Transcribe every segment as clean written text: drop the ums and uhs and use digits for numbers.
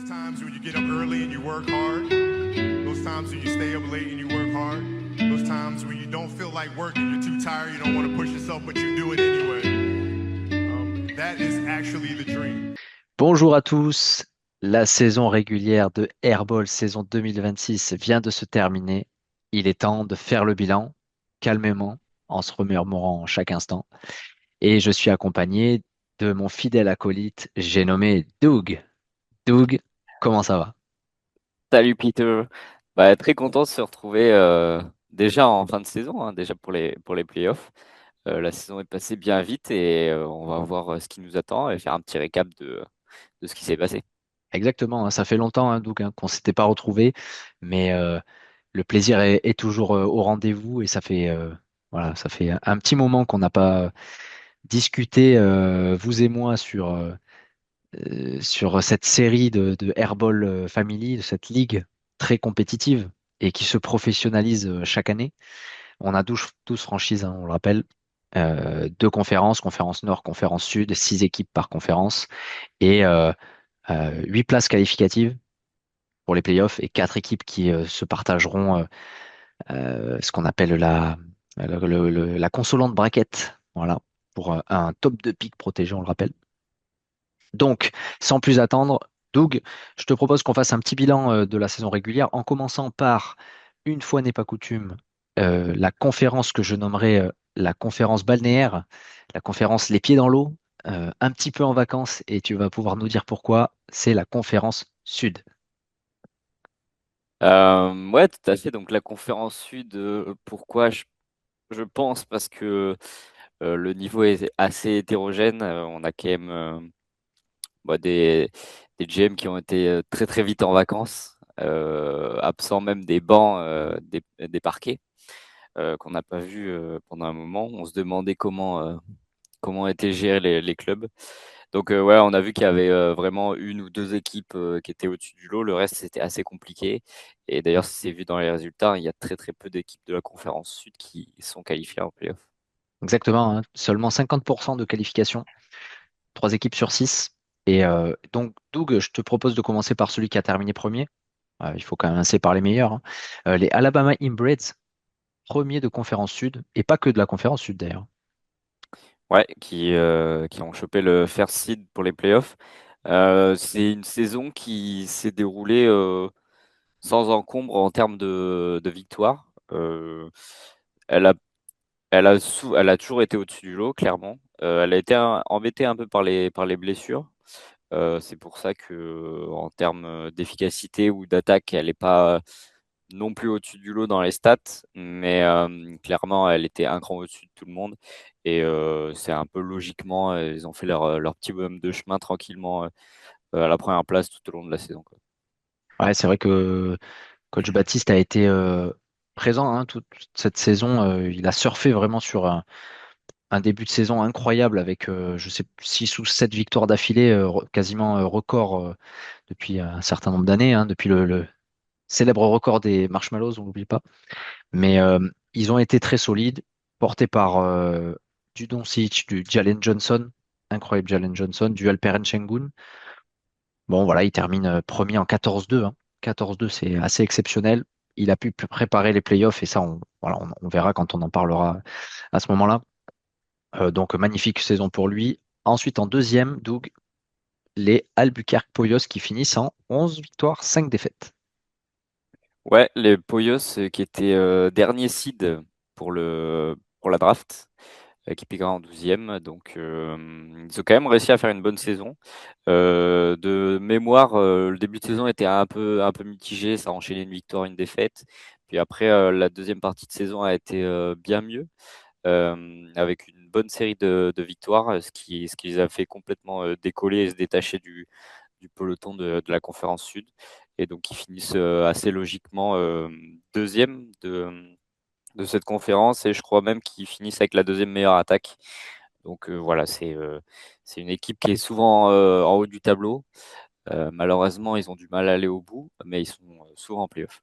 times when you get up early and you work hard, those times when you stay up late and you work hard, those times when you don't feel like working, you're too tired, you don't want to push yourself, but you do it anyway. That is actually the dream. Bonjour à tous, la saison régulière de Airball saison 2026 vient de se terminer. Il est temps de faire le bilan, calmement, en se remémorant chaque instant. Et je suis accompagné de mon fidèle acolyte, j'ai nommé Doug. Doug, comment ça va? Salut Peter. Très content de se retrouver déjà en fin de saison, hein, déjà pour les playoffs. La saison est passée bien vite et on va voir ce qui nous attend et faire un petit récap de ce qui s'est passé. Exactement, hein, ça fait longtemps, hein, Doug, hein, qu'on ne s'était pas retrouvés, mais le plaisir est toujours au rendez-vous et voilà, ça fait un petit moment qu'on n'a pas discuté, vous et moi, sur cette série de Airball Family, de cette ligue très compétitive et qui se professionnalise chaque année. On a 12 franchises, hein, on le rappelle, deux conférences, conférence Nord, conférence Sud, 6 équipes par conférence et 8 places qualificatives pour les playoffs et 4 équipes qui se partageront ce qu'on appelle la consolante bracket, voilà, pour un top de pick protégé, on le rappelle. Donc, sans plus attendre, Doug, je te propose qu'on fasse un petit bilan de la saison régulière en commençant par, une fois n'est pas coutume, la conférence que je nommerai la conférence balnéaire, la conférence les pieds dans l'eau, un petit peu en vacances, et tu vas pouvoir nous dire pourquoi c'est la conférence Sud. Ouais, tout à fait. Donc la conférence Sud, pourquoi je pense parce que le niveau est assez hétérogène. On a quand même bah, des GM qui ont été très très vite en vacances, absents même des bancs, des parquets. Qu'on n'a pas vu pendant un moment. On se demandait comment étaient gérés les clubs. Donc ouais, on a vu qu'il y avait vraiment une ou deux équipes qui étaient au-dessus du lot. Le reste, c'était assez compliqué. Et d'ailleurs, c'est vu dans les résultats, il y a très très peu d'équipes de la conférence Sud qui sont qualifiées en playoff. Exactement, hein, seulement 50% de qualification, 3 équipes sur 6. Et donc, Doug, je te propose de commencer par celui qui a terminé premier. Il faut quand même commencer par les meilleurs, hein. Les Alabama Inbreds, premier de conférence Sud, et pas que de la conférence Sud d'ailleurs. Ouais, qui ont chopé le first seed pour les playoffs. C'est une saison qui s'est déroulée sans encombre en termes de victoire. Elle a elle a toujours été au-dessus du lot, clairement. Elle a été embêtée un peu par les blessures. C'est pour ça que, en termes d'efficacité ou d'attaque, elle n'est pas non plus au-dessus du lot dans les stats, mais clairement, elle était un cran au-dessus de tout le monde. Et c'est un peu logiquement, ils ont fait leur petit bonhomme de chemin tranquillement à la première place tout au long de la saison, quoi. Ouais, c'est vrai que Coach Baptiste a été présent, hein, toute cette saison. Il a surfé vraiment sur un début de saison incroyable avec, je sais, 6 ou 7 victoires d'affilée, quasiment record depuis un certain nombre d'années, hein, depuis le célèbre record des Marshmallows, on l'oublie pas. Mais ils ont été très solides, portés par du Doncic, du Jalen Johnson, incroyable Jalen Johnson, du Alperen Sengun. Bon, voilà, il termine premier en 14-2, hein. 14-2, c'est assez exceptionnel. Il a pu préparer les playoffs et ça, voilà, on verra quand on en parlera à ce moment-là. Donc, magnifique saison pour lui. Ensuite, en deuxième, Doug, les Albuquerque Poyos qui finissent en 11 victoires, 5 défaites. Ouais, les Poyos qui étaient dernier seed pour la draft, qui piquera en 12e. Donc, ils ont quand même réussi à faire une bonne saison. De mémoire, le début de saison était un peu mitigé. Ça a enchaîné une victoire, une défaite. Puis après, la deuxième partie de saison a été bien mieux, avec une bonne série de victoires, ce qui les a fait complètement décoller et se détacher du peloton de la conférence Sud. Et donc, ils finissent assez logiquement deuxième de cette conférence. Et je crois même qu'ils finissent avec la deuxième meilleure attaque. Donc voilà, c'est une équipe qui est souvent en haut du tableau. Malheureusement, ils ont du mal à aller au bout, mais ils sont souvent en playoff.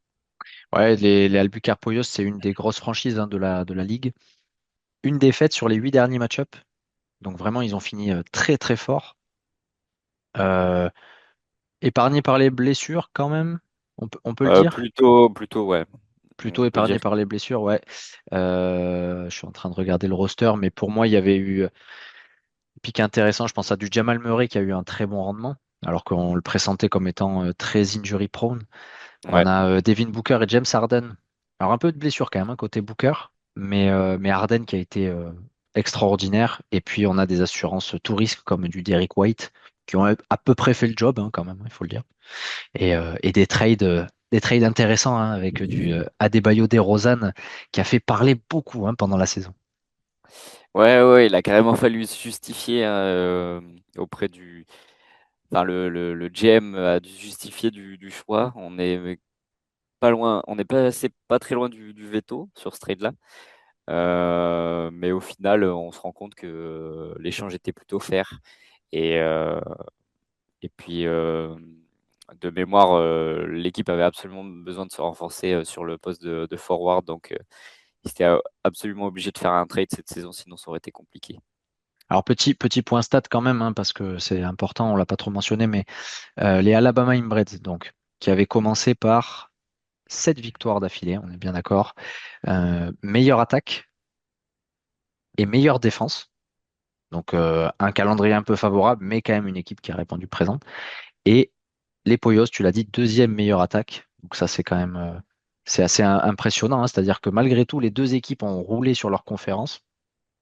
Ouais, les Albuquerque Poyos, c'est une des grosses franchises, hein, de la ligue. Une défaite sur les 8 derniers match-ups. Donc vraiment, ils ont fini très très fort. Euh, Épargné par les blessures quand même, on peut le dire. Plutôt, ouais. On Plutôt peut dire. épargné par les blessures, ouais. Je suis en train de regarder le roster, mais pour moi, il y avait eu pic intéressant. Je pense à du Jamal Murray qui a eu un très bon rendement, alors qu'on le pressentait comme étant très injury prone. On Ouais. a Devin Booker et James Harden. Alors un peu de blessure quand même, hein, côté Booker, mais Harden qui a été extraordinaire. Et puis on a des assurances tout risque comme du Derrick White qui ont à peu près fait le job hein, quand même, il faut le dire. Et des trades intéressants hein, avec du Adebayo DeRozan qui a fait parler beaucoup hein, pendant la saison. Ouais, il a carrément fallu se justifier hein, auprès du. Enfin, le GM a dû se justifier du choix. On est pas loin, on n'est pas très loin du veto sur ce trade-là. Mais au final, on se rend compte que l'échange était plutôt fair. Et, euh, et puis, de mémoire, l'équipe avait absolument besoin de se renforcer sur le poste de forward. Donc, ils étaient absolument obligés de faire un trade cette saison, sinon ça aurait été compliqué. Alors petit point stat quand même, hein, parce que c'est important, on l'a pas trop mentionné, mais les Alabama Inbreds, donc, qui avaient commencé par 7 victoires d'affilée, on est bien d'accord. Meilleure attaque et meilleure défense. Donc un calendrier un peu favorable, mais quand même une équipe qui a répondu présent. Et les Poyos, tu l'as dit, deuxième meilleure attaque. Donc ça, c'est quand même c'est assez impressionnant, hein. C'est-à-dire que malgré tout, les deux équipes ont roulé sur leur conférence.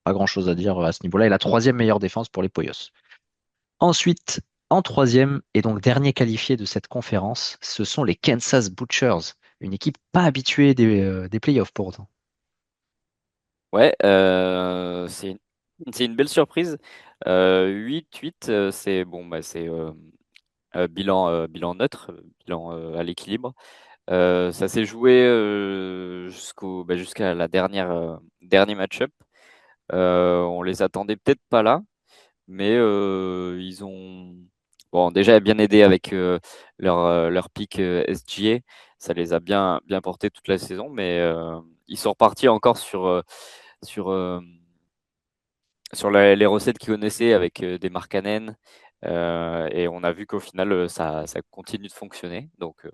Pas grand-chose à dire à ce niveau-là. Et la troisième meilleure défense pour les Poyos. Ensuite, en troisième et donc dernier qualifié de cette conférence, ce sont les Kansas Butchers, une équipe pas habituée des playoffs pourtant. Ouais, c'est une belle surprise. 8-8, c'est bon, bah, c'est bilan neutre, bilan à l'équilibre. Ça s'est joué jusqu'à la dernier match-up. On les attendait peut-être pas là, mais ils ont bon, déjà bien aidé avec leur pick SGA. Ça les a bien portés toute la saison, mais ils sont repartis encore sur, euh, sur les recettes qu'ils connaissaient avec des Markkanen. Et on a vu qu'au final, ça continue de fonctionner. Donc,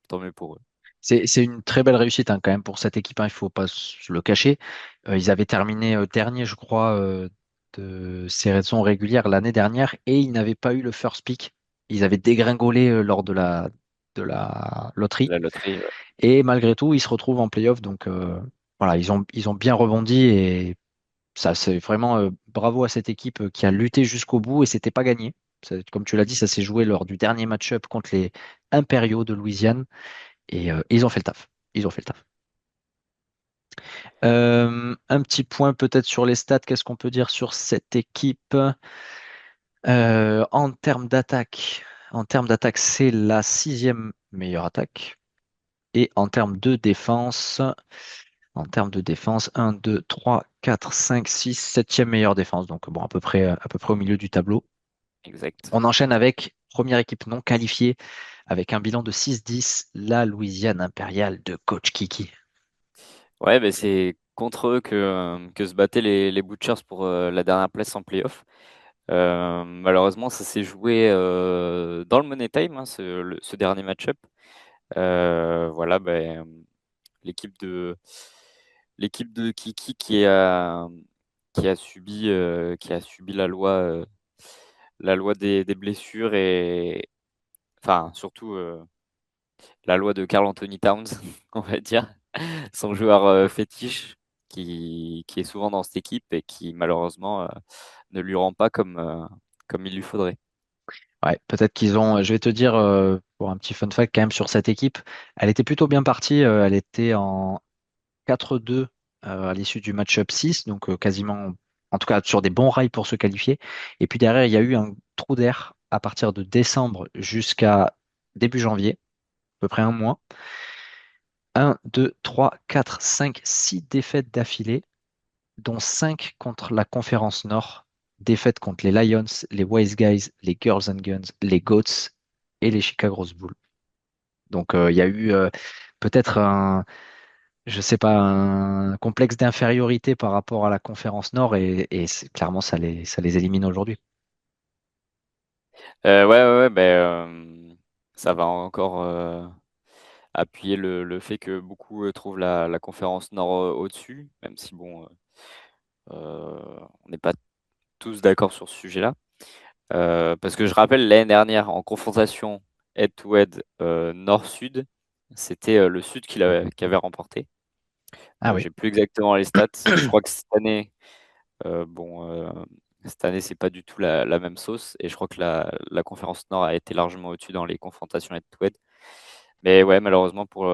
tant mieux pour eux. C'est une très belle réussite hein, quand même pour cette équipe, hein, il faut pas se le cacher. Ils avaient terminé dernier, je crois, de saison régulière l'année dernière et ils n'avaient pas eu le first pick. Ils avaient dégringolé lors de la loterie. La loterie, ouais. Et malgré tout, ils se retrouvent en playoff. Donc voilà, ils ont bien rebondi et ça, c'est vraiment bravo à cette équipe qui a lutté jusqu'au bout et c'était pas gagné. Comme tu l'as dit, ça s'est joué lors du dernier match-up contre les Impériaux de Louisiane et ils ont fait le taf. Ils ont fait le taf. Un petit point peut-être sur les stats. Qu'est-ce qu'on peut dire sur cette équipe? En termes d'attaque, c'est la sixième meilleure attaque. Et en termes de défense, 1, 2, 3, 4, 5, 6, septième meilleure défense. Donc bon, à peu près au milieu du tableau. Exact. On enchaîne avec première équipe non qualifiée, avec un bilan de 6-10, la Louisiane Impériale de Coach Kiki. Ouais, mais c'est contre eux que se battaient les Butchers pour la dernière place en playoff. Malheureusement, ça s'est joué dans le Money Time, hein, ce dernier match-up. Voilà, ben, l'équipe de l'équipe de Kiki qui a subi la loi des blessures et enfin surtout la loi de Karl Anthony Towns, on va dire, son joueur fétiche qui est souvent dans cette équipe et qui malheureusement ne lui rend pas comme il lui faudrait. Ouais, peut-être qu'ils ont. Je vais te dire, pour un petit fun fact quand même sur cette équipe, elle était plutôt bien partie. Elle était en 4-2 à l'issue du match-up 6, donc quasiment, en tout cas sur des bons rails pour se qualifier. Et puis derrière, il y a eu un trou d'air à partir de décembre jusqu'à début janvier, à peu près un mois. 1, 2, 3, 4, 5, 6 défaites d'affilée, dont 5 contre la conférence Nord, défaites contre les Lions, les Wise Guys, les Girls and Guns, les Goats et les Chicago Bulls. Donc il y a eu peut-être je sais pas, un complexe d'infériorité par rapport à la conférence Nord et clairement ça les élimine aujourd'hui. Ouais, ben, ça va encore appuyer le fait que beaucoup trouvent la conférence Nord au-dessus, même si bon, on n'est pas tous d'accord sur ce sujet-là. Parce que je rappelle, l'année dernière, en confrontation head-to-head Nord-Sud, c'était le Sud qui avait remporté. Ah oui, J'ai plus exactement les stats. Je crois que cette année, bon, cette année, c'est pas du tout la même sauce. Et je crois que la conférence Nord a été largement au-dessus dans les confrontations head-to-head. Mais ouais, malheureusement pour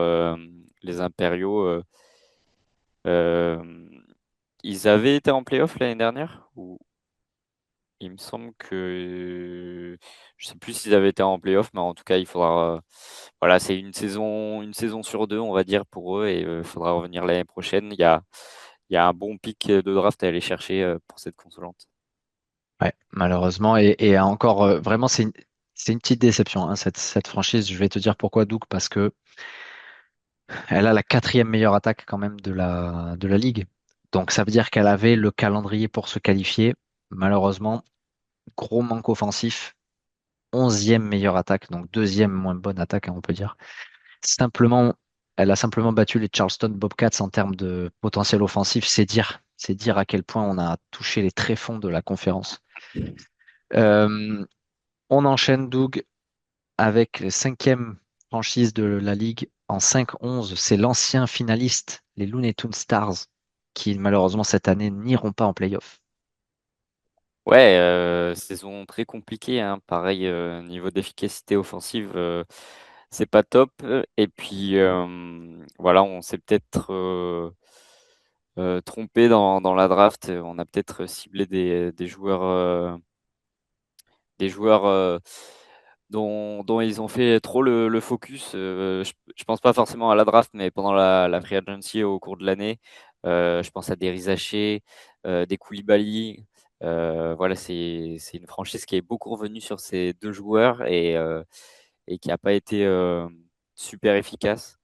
les Impériaux, euh, ils avaient été en playoff l'année dernière, ou il me semble que je sais plus s'ils avaient été en playoff, mais en tout cas, il faudra. Voilà, c'est une saison sur deux, on va dire, pour eux, et il faudra revenir l'année prochaine. Il y a un bon pic de draft à aller chercher pour cette consolante. ouais, malheureusement. Et encore, vraiment, c'est une petite déception, hein, cette franchise. Je vais te dire pourquoi, Doug, parce que elle a la quatrième meilleure attaque quand même de la ligue. Donc ça veut dire qu'elle avait le calendrier pour se qualifier. Malheureusement, gros manque offensif. Onzième meilleure attaque, donc deuxième moins bonne attaque, hein, on peut dire. Simplement, elle a simplement battu les Charleston Bobcats en termes de potentiel offensif. C'est dire à quel point on a touché les tréfonds de la conférence. Euh, on enchaîne, Doug, avec la cinquième franchise de la ligue en 5-11. C'est l'ancien finaliste, les Looney Tunes Stars, qui malheureusement cette année n'iront pas en playoff. Ouais, saison très compliquée, hein. Pareil, niveau d'efficacité offensive, c'est pas top. Et puis, voilà, on s'est peut-être trompé dans la draft. On a peut-être ciblé des joueurs dont ils ont fait trop le focus. Je pense pas forcément à la draft, mais pendant la free agency au cours de l'année, je pense à des Rizaché, des Koulibaly. Voilà, c'est une franchise qui est beaucoup revenue sur ces deux joueurs et qui n'a pas été super efficace.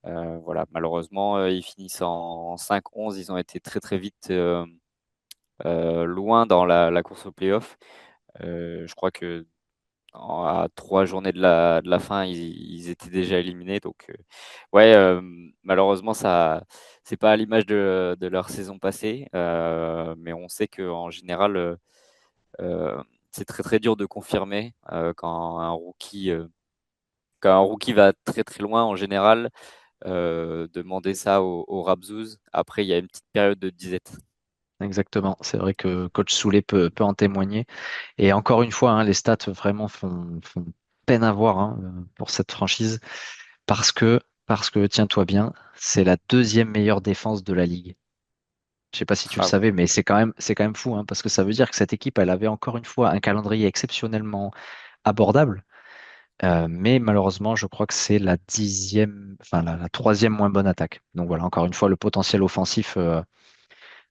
Voilà, malheureusement, ils finissent en 5-11. Ils ont été très très vite loin dans la course au playoff. Je crois que à 3 journées de la fin, ils étaient déjà éliminés. Donc, ouais, malheureusement, ça, c'est pas à l'image de leur saison passée. Mais on sait qu'en général, euh, c'est très très dur de confirmer quand un rookie va très très loin en général. Demander ça au Rabzouz. Après, il y a une petite période de disette. Exactement. C'est vrai que Coach Soulet peut en témoigner. Et encore une fois, hein, les stats vraiment font peine à voir, hein, pour cette franchise parce que tiens-toi bien, c'est la deuxième meilleure défense de la ligue. Je sais pas si tu le Ah oui. savais, mais c'est quand même fou, hein, parce que ça veut dire que cette équipe, elle avait encore une fois un calendrier exceptionnellement abordable. Mais malheureusement, je crois que c'est la dixième, enfin la troisième moins bonne attaque. Donc voilà, encore une fois, le potentiel offensif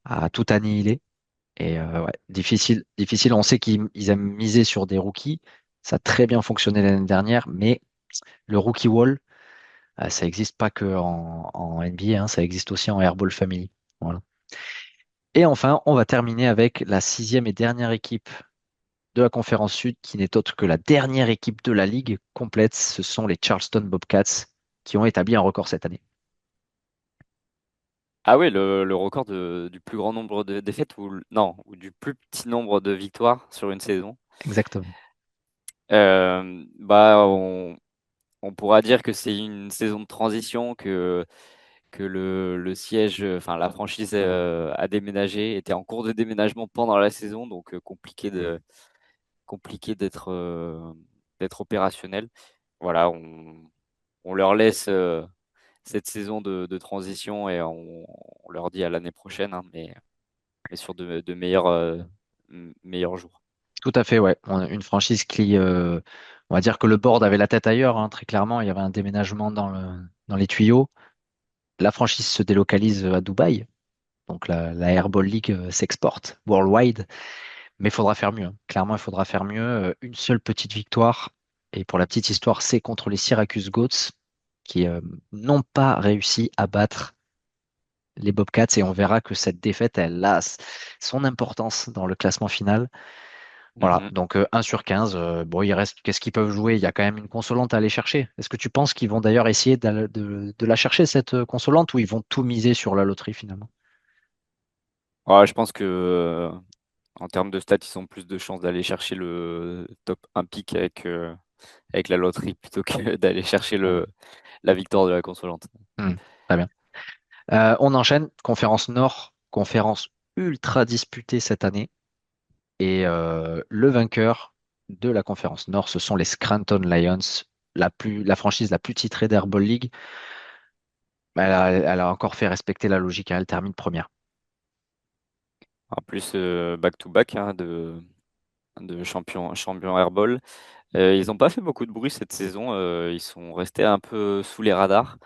a tout annihilé. Et ouais, difficile. On sait qu'ils aiment miser sur des rookies. Ça a très bien fonctionné l'année dernière, mais le rookie wall, ça n'existe pas que en NBA, hein, ça existe aussi en Airball Family. Voilà. Et enfin, on va terminer avec la sixième et dernière équipe de la conférence Sud, qui n'est autre que la dernière équipe de la ligue complète. Ce sont les Charleston Bobcats qui ont établi un record cette année. Ah oui, le record du plus grand nombre de défaites non, ou du plus petit nombre de victoires sur une saison. Exactement. Bah, on pourra dire que c'est une saison de transition, que le siège, enfin la franchise a déménagé, était en cours de déménagement pendant la saison, donc compliqué d'être opérationnel. Voilà, on leur laisse cette saison de transition et on leur dit à l'année prochaine, hein, mais sur de meilleurs, meilleurs jours. Tout à fait, ouais. Une franchise qui, on va dire que le board avait la tête ailleurs, hein, très clairement. Il y avait un déménagement dans les tuyaux. La franchise se délocalise à Dubaï. Donc la Airball League s'exporte worldwide. Mais il faudra faire mieux, hein. Clairement, il faudra faire mieux. Une seule petite victoire. Et pour la petite histoire, c'est contre les Syracuse Goats qui n'ont pas réussi à battre les Bobcats. Et on verra que cette défaite, elle a son importance dans le classement final. Voilà, Mhm. donc 1 sur 15. Bon, il reste, qu'est-ce qu'ils peuvent jouer? Il y a quand même une consolante à aller chercher. Est-ce que tu penses qu'ils vont d'ailleurs essayer de la chercher, cette consolante, ou ils vont tout miser sur la loterie finalement? Ouais, je pense que en termes de stats, ils ont plus de chances d'aller chercher le top 1 pick avec la loterie plutôt que d'aller chercher la victoire de la consolante. Hmm, très bien. On enchaîne. Conférence Nord, conférence ultra disputée cette année. Et le vainqueur de la conférence Nord, ce sont les Scranton Lions, la franchise la plus titrée d'Airball League. Elle a encore fait respecter la logique, hein, elle termine première. En plus, back-to-back hein, de champion airball. Ils n'ont pas fait beaucoup de bruit cette saison. Ils sont restés un peu sous les radars.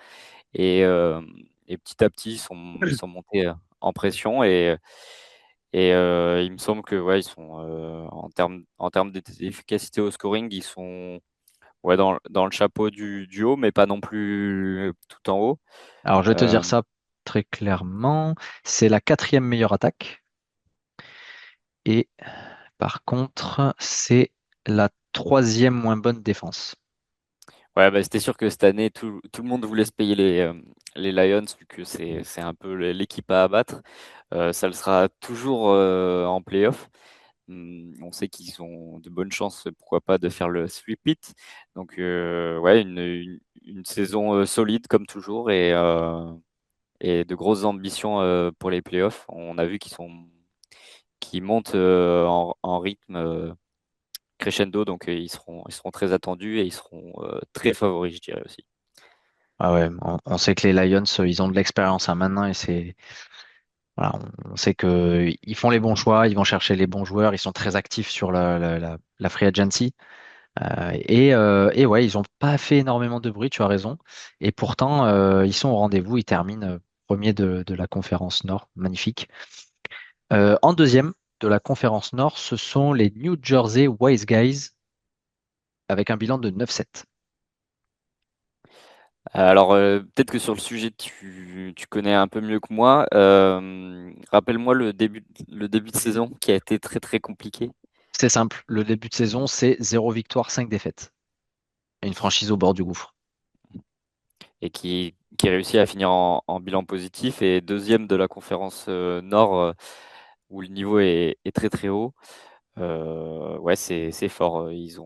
Et, euh, et petit à petit, ils sont montés en pression. Et il me semble que ouais, ils sont en termes d'efficacité au scoring, ils sont ouais, dans le chapeau du haut, mais pas non plus tout en haut. Alors, je vais te Euh, dire ça très clairement. C'est la quatrième meilleure attaque. Et par contre, c'est la troisième moins bonne défense. ouais, bah, c'était sûr que cette année, tout le monde voulait se payer les Lions, vu que c'est un peu l'équipe à abattre. Ça le sera toujours en playoff. On sait qu'ils ont de bonnes chances, pourquoi pas, de faire le three-peat. Donc, ouais, une saison solide comme toujours et de grosses ambitions pour les playoffs. On a vu qu'ils montent en rythme crescendo, donc ils seront très attendus et ils seront très favoris, je dirais aussi. Ah ouais, on sait que les Lions, ils ont de l'expérience hein, maintenant et voilà, on sait que ils font les bons choix, ils vont chercher les bons joueurs, ils sont très actifs sur la free agency. Et ouais, ils n'ont pas fait énormément de bruit, tu as raison. Et pourtant, ils sont au rendez-vous, ils terminent premier de la conférence Nord. Magnifique. En deuxième de la conférence Nord, ce sont les New Jersey Wise Guys avec un bilan de 9-7. Alors, peut-être que sur le sujet, tu connais un peu mieux que moi. Rappelle-moi le début de saison qui a été très très compliqué C'est simple, le début de saison, c'est 0 victoire, 5 défaites. Et une franchise au bord du gouffre. et qui réussit à finir en bilan positif et deuxième de la conférence Nord où le niveau est très très haut. Ouais, c'est fort. Ils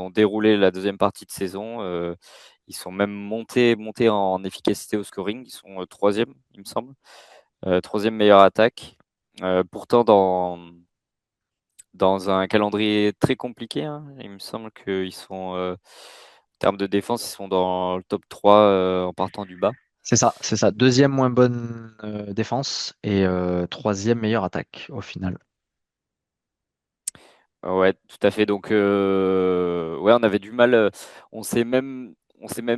ont déroulé la deuxième partie de saison. Ils sont même montés en efficacité au scoring. Ils sont troisième, il me semble. Troisième meilleure attaque. Pourtant, dans un calendrier très compliqué, hein, il me semble qu'ils sont, en termes de défense, ils sont dans le top 3 en partant du bas. C'est ça, c'est ça. Deuxième moins bonne défense et troisième meilleure attaque au final. Ouais, tout à fait. Donc, ouais, on avait du mal. On s'est même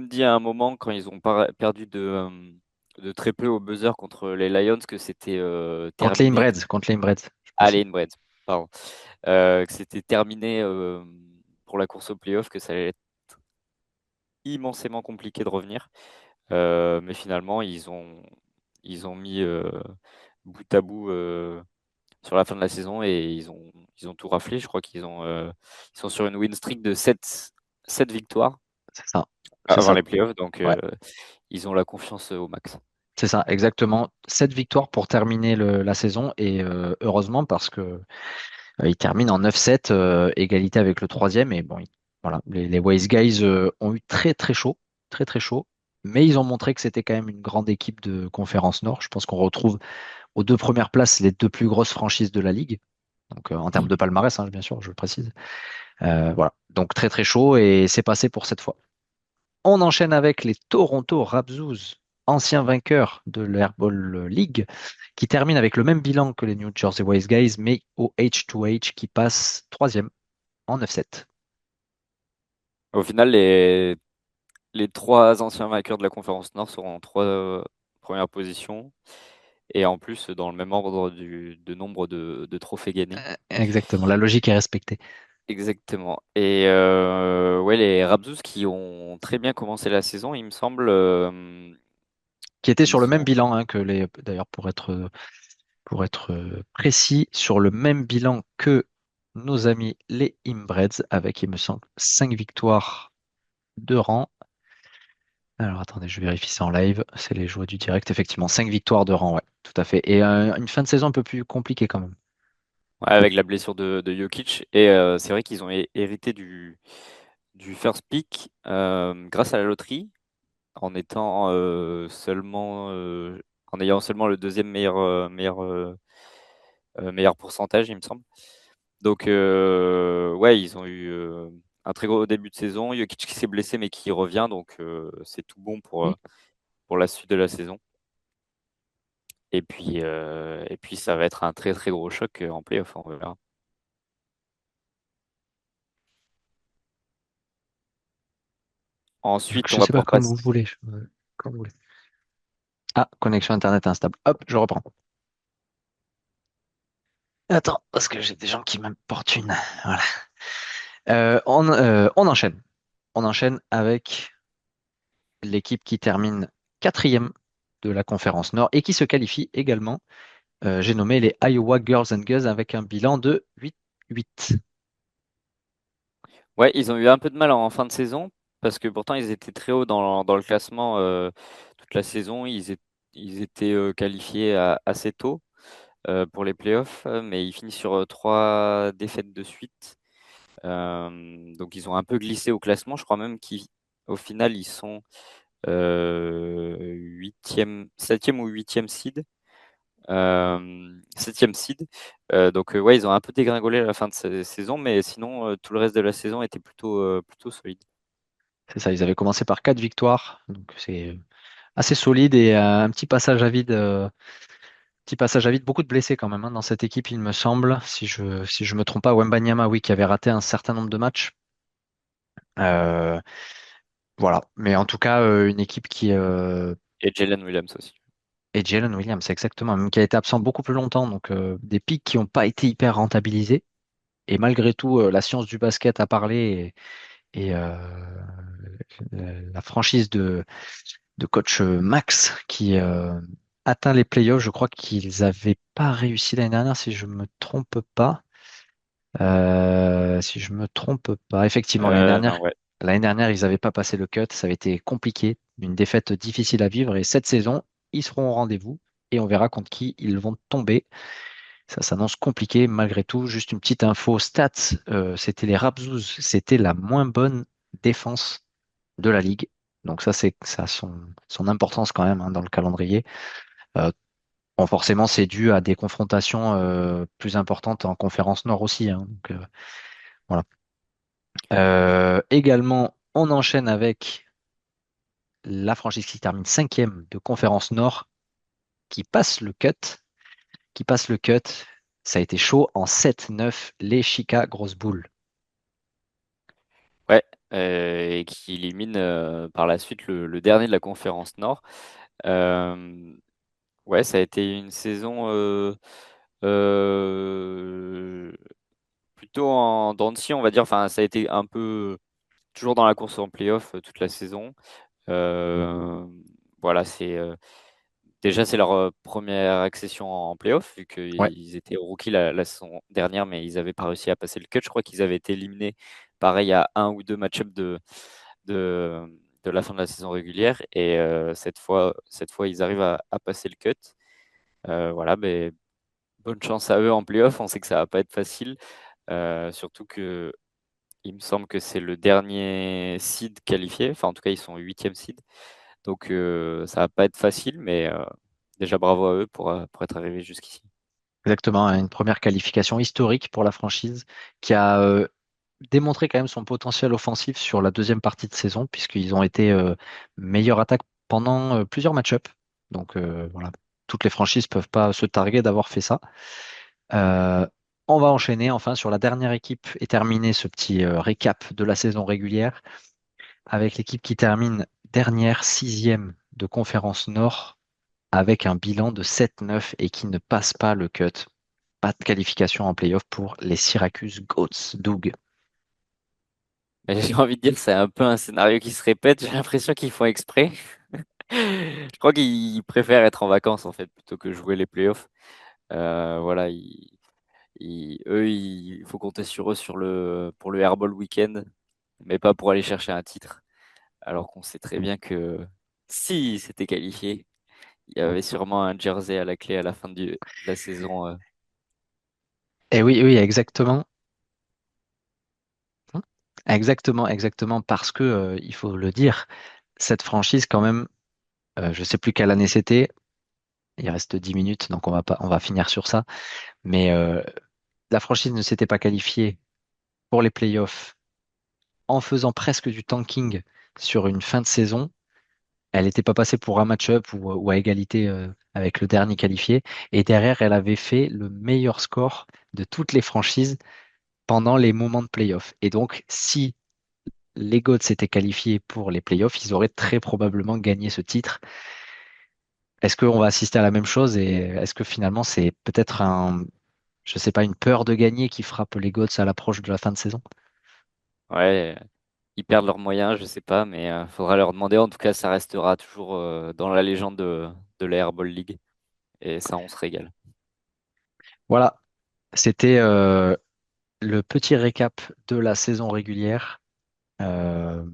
dit à un moment, quand ils ont perdu de très peu au buzzer contre les Lions, que c'était Contre les terminé. Inbreds, contre les Inbreds, je précise. Allez, Inbred, pardon. Que c'était terminé pour la course au playoff, que ça allait être immensément compliqué de revenir. Mais finalement, ils ont mis bout à bout sur la fin de la saison et ils ont tout raflé. Je crois ils sont sur une win streak de sept victoires C'est ça, c'est avant ça. les playoffs, donc Ouais, ils ont la confiance au max. c'est ça, exactement. 7 victoires pour terminer la saison et heureusement parce que ils terminent en 9-7, égalité avec le troisième. Et bon, voilà, les Wise Guys ont eu très très chaud, très très chaud. Mais ils ont montré que c'était quand même une grande équipe de Conférence Nord. Je pense qu'on retrouve aux deux premières places les deux plus grosses franchises de la ligue. Donc en termes de palmarès, hein, bien sûr, je le précise. Voilà, donc très très chaud et c'est passé pour cette fois. On enchaîne avec les Toronto Raptors, anciens vainqueurs de l'Airball League, qui terminent avec le même bilan que les New Jersey Wise Guys, mais au H2H, qui passe troisième en 9-7. Au final, les trois anciens vainqueurs de la conférence Nord seront en trois premières positions et en plus dans le même ordre de nombre de trophées gagnés. Exactement, la logique est respectée. Exactement. Et ouais, les Raptors qui ont très bien commencé la saison, il me semble, Qui était sur le ils même ont. bilan hein, d'ailleurs pour être précis, sur le même bilan que nos amis les Imbreds avec, il me semble, 5 victoires de rang. Alors attendez, je vérifie ça en live. C'est les joies du direct, effectivement. 5 victoires de rang, ouais, tout à fait. Et une fin de saison un peu plus compliquée quand même. Ouais, avec la blessure de Jokic. Et c'est vrai qu'ils ont hérité du first pick grâce à la loterie, en étant en ayant seulement le deuxième meilleur pourcentage, il me semble. Donc, ouais, ils ont eu un très gros début de saison. Jokic qui s'est blessé, mais qui revient. Donc, c'est tout bon Oui, pour la suite de la saison. Et puis, ça va être un très, très gros choc en playoff, on verra. Ensuite, on je va sais pas pouvoir comme passer. vous voulez. Comme vous voulez. Ah, connexion Internet instable. Hop, je reprends. Attends, parce que j'ai des gens qui m'importunent. Voilà. On enchaîne. On enchaîne avec l'équipe qui termine quatrième de la conférence Nord et qui se qualifie également. J'ai nommé les Iowa Girls and Guns avec un bilan de 8-8. Ouais, ils ont eu un peu de mal en fin de saison parce que pourtant ils étaient très hauts dans le classement toute la saison. Ils étaient qualifiés assez tôt pour les playoffs, mais ils finissent sur 3 défaites de suite. Donc ils ont un peu glissé au classement. Je crois même qu'au final ils sont huitième, septième ou huitième seed. Septième seed. Donc ouais, ils ont un peu dégringolé à la fin de saison, mais sinon tout le reste de la saison était plutôt solide. C'est ça, ils avaient commencé par 4 victoires, donc c'est assez solide et un petit passage à vide, beaucoup de blessés quand même hein, dans cette équipe, il me semble, si je me trompe pas, Wembanyama, oui, qui avait raté un certain nombre de matchs. Euh, voilà, mais en tout cas, une équipe Et Jalen Williams aussi. et Jalen Williams, exactement, même qui a été absent beaucoup plus longtemps, donc des pics qui n'ont pas été hyper rentabilisés. Et malgré tout, la science du basket a parlé et la franchise de coach Max qui atteint les playoffs. Je crois qu'ils n'avaient pas réussi l'année dernière, si je me trompe pas. Si je me trompe pas, effectivement, Non, ouais. l'année dernière, ils n'avaient pas passé le cut. Ça avait été compliqué, une défaite difficile à vivre. Et cette saison, ils seront au rendez-vous et on verra contre qui ils vont tomber. Ça s'annonce compliqué malgré tout. Juste une petite info stats, c'était les Raptors, c'était la moins bonne défense de la ligue. Donc ça a son importance quand même hein, dans le calendrier. Euh, bon, forcément, c'est dû à des confrontations plus importantes en conférence Nord aussi. Hein. Donc, voilà. Également, on enchaîne avec la franchise qui termine cinquième de conférence Nord, qui passe le cut, qui passe le cut. Ça a été chaud en 7-9, les Chicago Bulls. Ouais, et qui élimine par la suite le dernier de la conférence Nord. Euh, ouais, ça a été une saison euh, plutôt en dents de scie, on va dire. Enfin, ça a été un peu toujours dans la course en playoff toute la saison. Euh, voilà, déjà c'est leur première accession en playoff, vu Ouais, qu'ils étaient rookies la saison dernière, mais ils n'avaient pas réussi à passer le cut. Je crois qu'ils avaient été éliminés, pareil, à un ou deux match-ups de, de la fin de la saison régulière. Et cette fois, ils arrivent à passer le cut. Voilà, ben, bonne chance à eux en playoff. On sait que ça va pas être facile. Surtout que il me semble que c'est le dernier seed qualifié. Enfin, en tout cas, ils sont huitième seed. Donc, ça va pas être facile, mais déjà bravo à eux pour être arrivés jusqu'ici. exactement. Hein, une première qualification historique pour la franchise qui a démontré quand même son potentiel offensif sur la deuxième partie de saison, puisqu'ils ont été meilleure attaque pendant plusieurs match-ups. Donc voilà, toutes les franchises peuvent pas se targuer d'avoir fait ça. Euh, on va enchaîner enfin sur la dernière équipe et terminer ce petit récap de la saison régulière avec l'équipe qui termine dernière, sixième de conférence Nord avec un bilan de 7-9 et qui ne passe pas le cut. Pas de qualification en playoff pour les Syracuse Goats. Doug. Mais j'ai envie de dire, c'est un peu un scénario qui se répète. J'ai l'impression qu'ils font exprès. Je crois qu'ils préfèrent être en vacances, en fait, plutôt que jouer les playoffs. Voilà, Il faut compter sur eux pour le Airball Weekend, mais pas pour aller chercher un titre. Alors qu'on sait très bien que si c'était qualifié, il y avait sûrement un jersey à la clé à la fin de la saison. Et oui, oui, exactement. Exactement, exactement, parce que, il faut le dire, cette franchise, quand même, je sais plus quelle année c'était, il reste 10 minutes, donc on va pas, on va finir sur ça, mais la franchise ne s'était pas qualifiée pour les playoffs en faisant presque du tanking sur une fin de saison. Elle n'était pas passée pour un match-up ou à égalité avec le dernier qualifié, et derrière, elle avait fait le meilleur score de toutes les franchises pendant les moments de playoffs. Et donc, si les Goats s'étaient qualifiés pour les playoffs, ils auraient très probablement gagné ce titre. Est-ce qu'on va assister à la même chose et est-ce que finalement c'est peut-être je sais pas, une peur de gagner qui frappe les Goats à l'approche de la fin de saison? Ouais, ils perdent leurs moyens, je sais pas, mais faudra leur demander. En tout cas, ça restera toujours dans la légende de la Airball League. Et ça, on se régale. Voilà, c'était le petit récap de la saison régulière. Euh,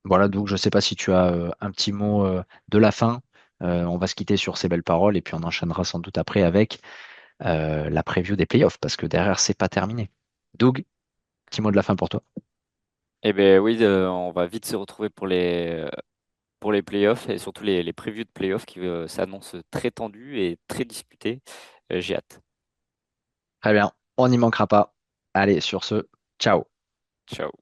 voilà, donc je sais pas si tu as un petit mot de la fin. On va se quitter sur ces belles paroles et puis on enchaînera sans doute après avec la preview des playoffs parce que derrière, c'est pas terminé. Doug, petit mot de la fin pour toi. Eh ben oui, on va vite se retrouver pour les playoffs et surtout les previews de playoffs qui s'annoncent très tendus et très disputés. J'ai hâte. Très bien, on n'y manquera pas. Allez, sur ce, ciao. Ciao.